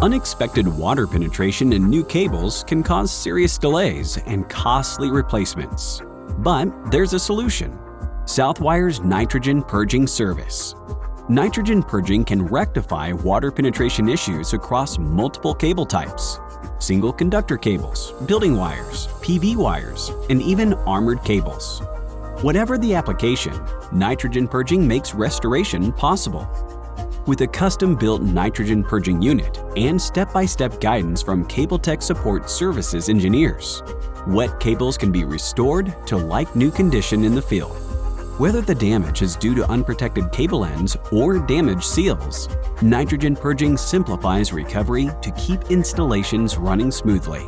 Unexpected water penetration in new cables can cause serious delays and costly replacements. But there's a solution: Southwire's nitrogen purging service. Nitrogen purging can rectify water penetration issues across multiple cable types: single conductor cables, building wires, PV wires, and even armored cables. Whatever the application, nitrogen purging makes restoration possible. With a custom-built nitrogen purging unit and step-by-step guidance from CableTechSupport services engineers, wet cables can be restored to like-new condition in the field. Whether the damage is due to unprotected cable ends or damaged seals, nitrogen purging simplifies recovery to keep installations running smoothly.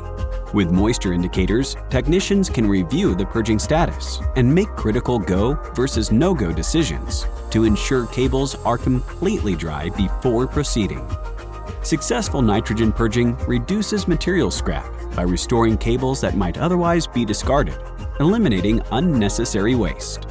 With moisture indicators, technicians can review the purging status and make critical go versus no-go decisions to ensure cables are completely dry before proceeding. Successful nitrogen purging reduces material scrap by restoring cables that might otherwise be discarded, eliminating unnecessary waste.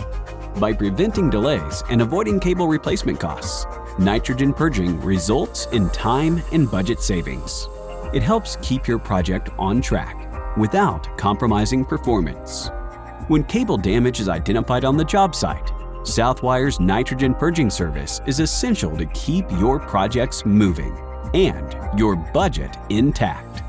By preventing delays and avoiding cable replacement costs, nitrogen purging results in time and budget savings. It helps keep your project on track without compromising performance. When cable damage is identified on the job site, Southwire's nitrogen purging service is essential to keep your projects moving and your budget intact.